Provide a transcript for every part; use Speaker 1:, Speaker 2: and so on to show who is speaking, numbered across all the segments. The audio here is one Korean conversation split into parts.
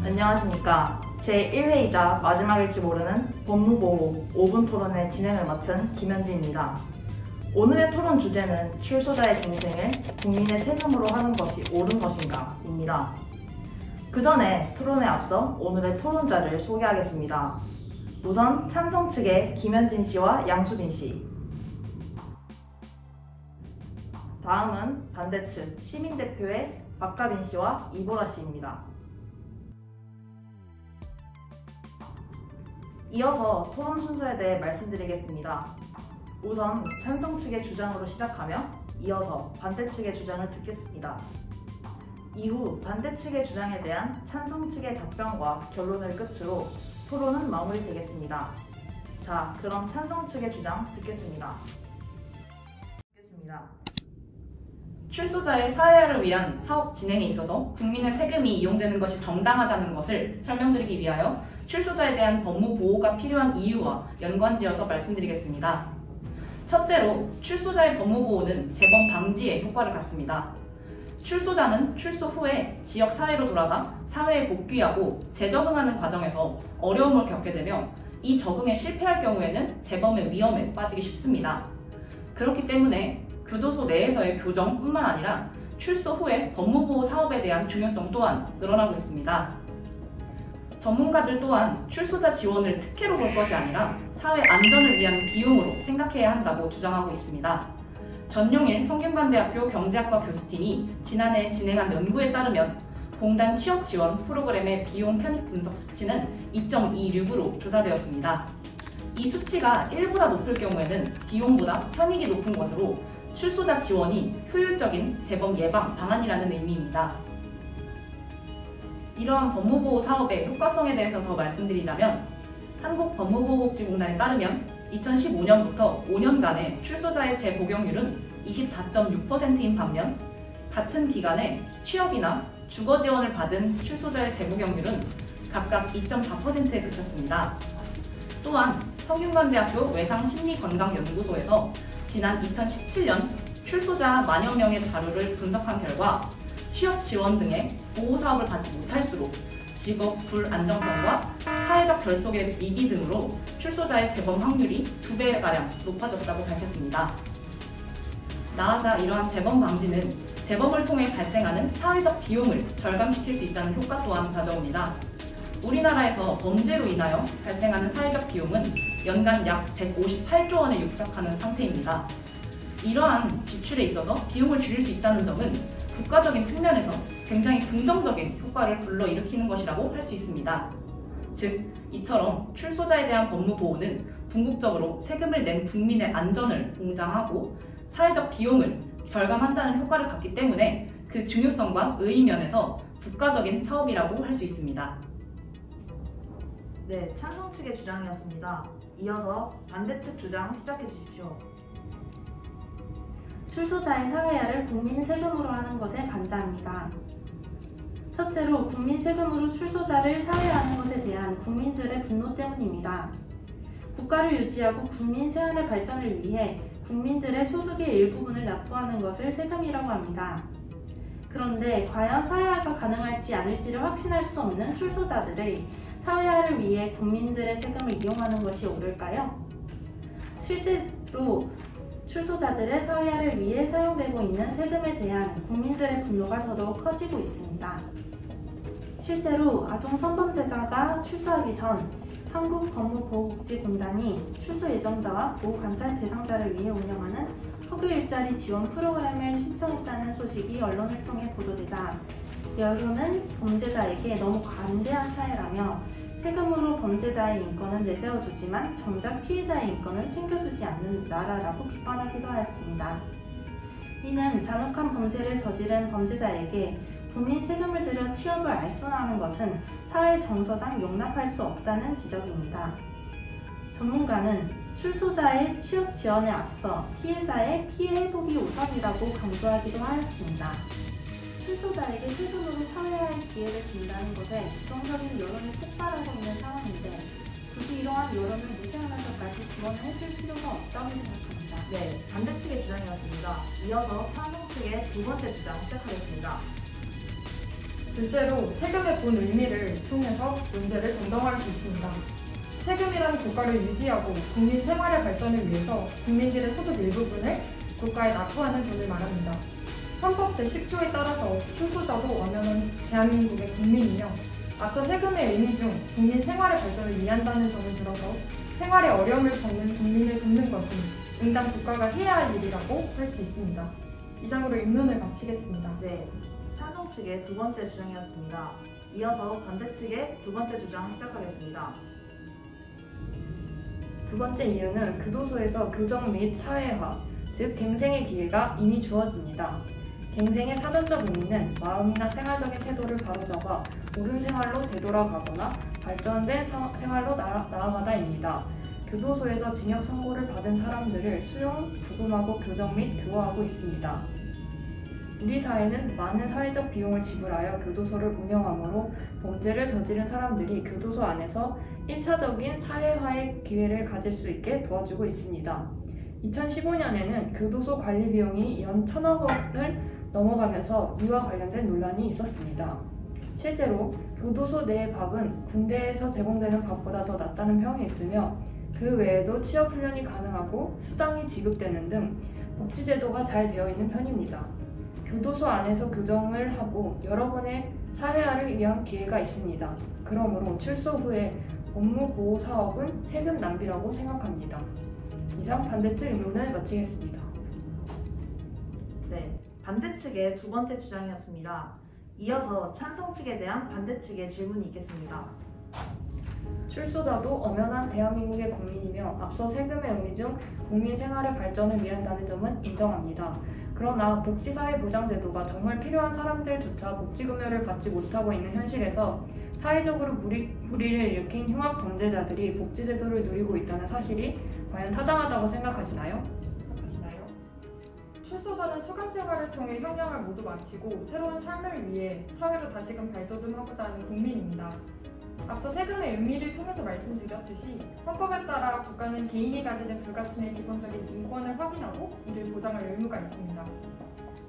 Speaker 1: 안녕하십니까. 제1회이자 마지막일지 모르는 법무보호 5분 토론의 진행을 맡은 김현지입니다. 오늘의 토론 주제는 출소자의 동생을 국민의 세금으로 하는 것이 옳은 것인가 입니다. 그 전에 토론에 앞서 오늘의 토론자를 소개하겠습니다. 우선 찬성 측의 김현진 씨와 양수빈 씨, 다음은 반대 측 시민대표의 박가빈 씨와 이보라 씨입니다. 이어서 토론 순서에 대해 말씀드리겠습니다. 우선 찬성 측의 주장으로 시작하며 이어서 반대 측의 주장을 듣겠습니다. 이후 반대 측의 주장에 대한 찬성 측의 답변과 결론을 끝으로 토론은 마무리되겠습니다. 자, 그럼 찬성 측의 주장 듣겠습니다.
Speaker 2: 출소자의 사회화를 위한 사업 진행에 있어서 국민의 세금이 이용되는 것이 정당하다는 것을 설명드리기 위하여 출소자에 대한 법무 보호가 필요한 이유와 연관지어서 말씀드리겠습니다. 첫째로, 출소자의 법무 보호는 재범 방지에 효과를 갖습니다. 출소자는 출소 후에 지역 사회로 돌아가 사회에 복귀하고 재적응하는 과정에서 어려움을 겪게 되며 이 적응에 실패할 경우에는 재범의 위험에 빠지기 쉽습니다. 그렇기 때문에 교도소 내에서의 교정뿐만 아니라 출소 후에 법무보호 사업에 대한 중요성 또한 늘어나고 있습니다. 전문가들 또한 출소자 지원을 특혜로 볼 것이 아니라 사회 안전을 위한 비용으로 생각해야 한다고 주장하고 있습니다. 전용일 성균관대학교 경제학과 교수팀이 지난해 진행한 연구에 따르면 공단 취업지원 프로그램의 비용 편입 분석 수치는 2.26으로 조사되었습니다. 이 수치가 1보다 높을 경우에는 비용보다 편익이 높은 것으로 출소자 지원이 효율적인 재범 예방 방안이라는 의미입니다. 이러한 법무보호 사업의 효과성에 대해서 더 말씀드리자면 한국법무보호복지공단에 따르면 2015년부터 5년간의 출소자의 재복용률은 24.6%인 반면 같은 기간에 취업이나 주거 지원을 받은 출소자의 재복용률은 각각 2.4%에 그쳤습니다. 또한 성균관대학교 외상심리건강연구소에서 지난 2017년 출소자 만여 명의 자료를 분석한 결과 취업 지원 등의 보호사업을 받지 못할수록 직업 불안정성과 사회적 결속의 미비 등으로 출소자의 재범 확률이 2배가량 높아졌다고 밝혔습니다. 나아가 이러한 재범 방지는 재범을 통해 발생하는 사회적 비용을 절감시킬 수 있다는 효과 또한 가져옵니다. 우리나라에서 범죄로 인하여 발생하는 사회적 비용은 연간 약 158조 원에 육박하는 상태입니다. 이러한 지출에 있어서 비용을 줄일 수 있다는 점은 국가적인 측면에서 굉장히 긍정적인 효과를 불러일으키는 것이라고 할 수 있습니다. 즉, 이처럼 출소자에 대한 법무 보호는 궁극적으로 세금을 낸 국민의 안전을 보장하고 사회적 비용을 절감한다는 효과를 갖기 때문에 그 중요성과 의의면에서 국가적인 사업이라고 할 수 있습니다.
Speaker 1: 네, 찬성 측의 주장이었습니다. 이어서 반대 측 주장 시작해 주십시오.
Speaker 3: 출소자의 사회화를 국민 세금으로 하는 것에 반대합니다. 첫째로, 국민 세금으로 출소자를 사회화하는 것에 대한 국민들의 분노 때문입니다. 국가를 유지하고 국민 생활의 발전을 위해 국민들의 소득의 일부분을 납부하는 것을 세금이라고 합니다. 그런데 과연 사회화가 가능할지 않을지를 확신할 수 없는 출소자들의 사회화를 위해 국민들의 세금을 이용하는 것이 옳을까요? 실제로 출소자들의 사회화를 위해 사용되고 있는 세금에 대한 국민들의 분노가 더더욱 커지고 있습니다. 실제로 아동 성범죄자가 출소하기 전 한국법무보호복지공단이 출소 예정자와 보호관찰 대상자를 위해 운영하는 허그 일자리 지원 프로그램을 신청했다는 소식이 언론을 통해 보도되자 여론은 범죄자에게 너무 관대한 사회라며 세금으로 범죄자의 인권은 내세워주지만 정작 피해자의 인권은 챙겨주지 않는 나라라고 비판하기도 하였습니다. 이는 잔혹한 범죄를 저지른 범죄자에게 국민 세금을 들여 취업을 알선하는 것은 사회 정서상 용납할 수 없다는 지적입니다. 전문가는 출소자의 취업 지원에 앞서 피해자의 피해 회복이 우선이라고 강조하기도 하였습니다. 출소자에게 세금으로 사회화의 기회를 준다는 것에 부정적인 여론이 폭발하고 있는 상황인데 굳이 이러한 여론을 무시하면서까지 지원을 해줄 필요가 없다고 생각합니다.
Speaker 1: 네, 반대 측의 주장이었습니다. 이어서 찬성 측의 두 번째 주장 시작하겠습니다.
Speaker 4: 둘째로 세금의 본 의미를 통해서 문제를 정당화할 수 있습니다. 세금이란 국가를 유지하고 국민 생활의 발전을 위해서 국민들의 소득 일부분을 국가에 납부하는 돈을 말합니다. 헌법 제10조에 따라서 출소자도 엄연한 대한민국의 국민이며 앞서 세금의 의미 중 국민 생활의 발전을 위한다는 점을 들어서 생활에 어려움을 겪는 국민을 돕는 것은 응당 국가가 해야 할 일이라고 할 수 있습니다. 이상으로 입론을 마치겠습니다.
Speaker 1: 네, 찬성 측의 두 번째 주장이었습니다. 이어서 반대 측의 두 번째 주장 시작하겠습니다.
Speaker 5: 두 번째 이유는 교도소에서 교정 및 사회화, 즉 갱생의 기회가 이미 주어집니다. 갱생의 사전적 의미는 마음이나 생활적인 태도를 바로잡아 옳은 생활로 되돌아가거나 발전된 생활로 나아가다입니다. 교도소에서 징역 선고를 받은 사람들을 수용, 부검하고 교정 및 교화하고 있습니다. 우리 사회는 많은 사회적 비용을 지불하여 교도소를 운영하므로 범죄를 저지른 사람들이 교도소 안에서 1차적인 사회화의 기회를 가질 수 있게 도와주고 있습니다. 2015년에는 교도소 관리 비용이 연 1,000억 원을 넘어가면서 이와 관련된 논란이 있었습니다. 실제로 교도소 내의 밥은 군대에서 제공되는 밥보다 더 낫다는 평이 있으며 그 외에도 취업 훈련이 가능하고 수당이 지급되는 등 복지제도가 잘 되어 있는 편입니다. 교도소 안에서 교정을 하고 여러 번의 사회화를 위한 기회가 있습니다. 그러므로 출소 후에 법무보호 사업은 세금 낭비라고 생각합니다. 이상 반대측 의문을 마치겠습니다.
Speaker 1: 네, 반대 측의 두 번째 주장이었습니다. 이어서 찬성 측에 대한 반대 측의 질문이 있겠습니다.
Speaker 5: 출소자도 엄연한 대한민국의 국민이며 앞서 세금의 의미 중 국민 생활의 발전을 위한다는 점은 인정합니다. 그러나 복지사회보장제도가 정말 필요한 사람들조차 복지금연을 받지 못하고 있는 현실에서 사회적으로 무리를 일으킨 흉악범죄자들이 복지제도를 누리고 있다는 사실이 과연 타당하다고 생각하시나요?
Speaker 4: 출소자는 수감 생활을 통해 형량을 모두 마치고 새로운 삶을 위해 사회로 다시금 발돋움하고자 하는 국민입니다. 앞서 세금의 의미를 통해서 말씀드렸듯이 헌법에 따라 국가는 개인이 가지는 불가침의 기본적인 인권을 확인하고 이를 보장할 의무가 있습니다.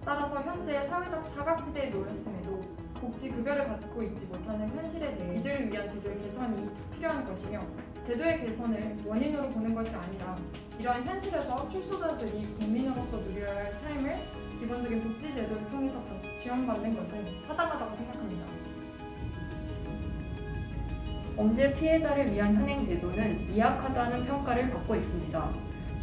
Speaker 4: 따라서 현재 사회적 사각지대에 놓였음에도 복지급여를 받고 있지 못하는 현실에 대해 이들을 위한 제도의 개선이 필요한 것이며 제도의 개선을 원인으로 보는 것이 아니라 이러한 현실에서 출소자들이 국민으로서 누려야 할 삶을 기본적인 복지제도를 통해서 지원받는 것은 타당하다고 생각합니다.
Speaker 5: 범죄 피해자를 위한 현행제도는 미약하다는 평가를 받고 있습니다.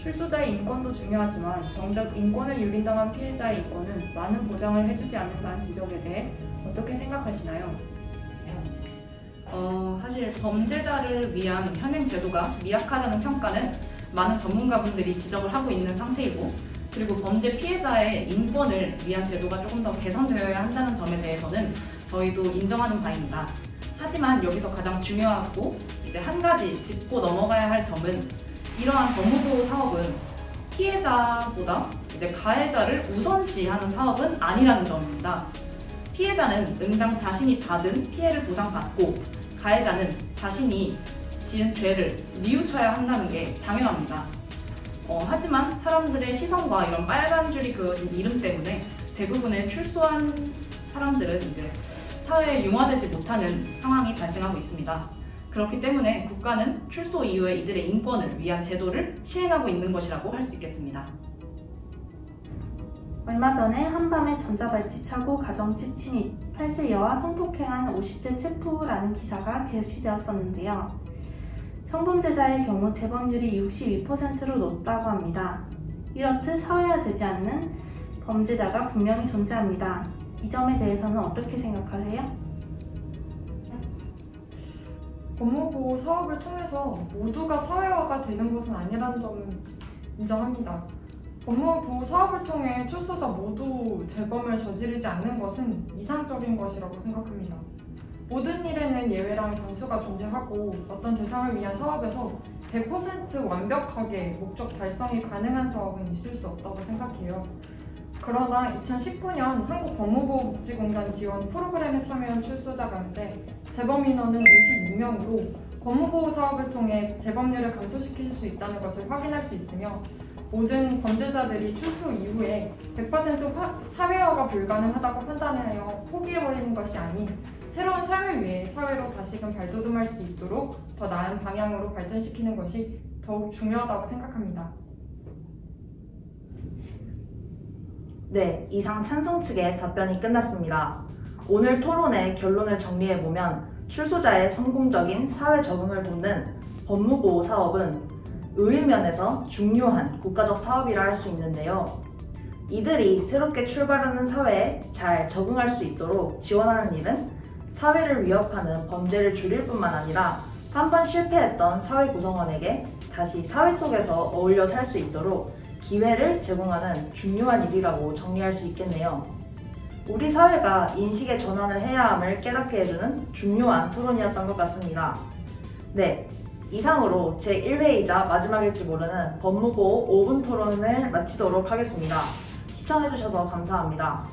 Speaker 5: 출소자의 인권도 중요하지만 정작 인권을 유린당한 피해자의 인권은 많은 보장을 해주지 않는다는 지적에 대해 어떻게 생각하시나요?
Speaker 2: 사실 범죄자를 위한 현행제도가 미약하다는 평가는 많은 전문가분들이 지적을 하고 있는 상태이고, 그리고 범죄 피해자의 인권을 위한 제도가 조금 더 개선되어야 한다는 점에 대해서는 저희도 인정하는 바입니다. 하지만 여기서 가장 중요하고 이제 한 가지 짚고 넘어가야 할 점은 이러한 법무보호 사업은 피해자보다 이제 가해자를 우선시하는 사업은 아니라는 점입니다. 피해자는 응당 자신이 받은 피해를 보상받고 가해자는 자신이 지은 죄를 뉘우쳐야 한다는 게 당연합니다. 하지만 사람들의 시선과 이런 빨간 줄이 그어진 이름 때문에 대부분의 출소한 사람들은 이제 사회에 융화되지 못하는 상황이 발생하고 있습니다. 그렇기 때문에 국가는 출소 이후에 이들의 인권을 위한 제도를 시행하고 있는 것이라고 할 수 있겠습니다.
Speaker 3: 얼마 전에 한밤에 전자발찌 차고 가정집 침입, 8세 여아 성폭행한 50대 체포라는 기사가 게시되었었는데요. 성범죄자의 경우 재범률이 62%로 높다고 합니다. 이렇듯 사회화되지 않는 범죄자가 분명히 존재합니다. 이 점에 대해서는 어떻게 생각하세요?
Speaker 4: 법무보호 사업을 통해서 모두가 사회화가 되는 것은 아니라는 점은 인정합니다. 법무보호 사업을 통해 출소자 모두 재범을 저지르지 않는 것은 이상적인 것이라고 생각합니다. 모든 일에는 예외랑 변수가 존재하고 어떤 대상을 위한 사업에서 100% 완벽하게 목적 달성이 가능한 사업은 있을 수 없다고 생각해요. 그러나 2019년 한국법무보호복지공단 지원 프로그램에 참여한 출소자 가운데 재범 인원은 52명으로 법무보호 사업을 통해 재범률을 감소시킬 수 있다는 것을 확인할 수 있으며 모든 범죄자들이 출소 이후에 100% 사회화가 불가능하다고 판단하여 포기해버리는 것이 아닌 새로운 삶을 위해 사회로 다시금 발돋움할 수 있도록 더 나은 방향으로 발전시키는 것이 더욱 중요하다고 생각합니다.
Speaker 1: 네, 이상 찬성 측의 답변이 끝났습니다. 오늘 토론의 결론을 정리해보면 출소자의 성공적인 사회 적응을 돕는 법무보호 사업은 의료면에서 중요한 국가적 사업이라 할 수 있는데요. 이들이 새롭게 출발하는 사회에 잘 적응할 수 있도록 지원하는 일은 사회를 위협하는 범죄를 줄일 뿐만 아니라 한번 실패했던 사회 구성원에게 다시 사회 속에서 어울려 살 수 있도록 기회를 제공하는 중요한 일이라고 정리할 수 있겠네요. 우리 사회가 인식의 전환을 해야 함을 깨닫게 해주는 중요한 토론이었던 것 같습니다. 네, 이상으로 제1회이자 마지막일지 모르는 법무보호 5분 토론을 마치도록 하겠습니다. 시청해주셔서 감사합니다.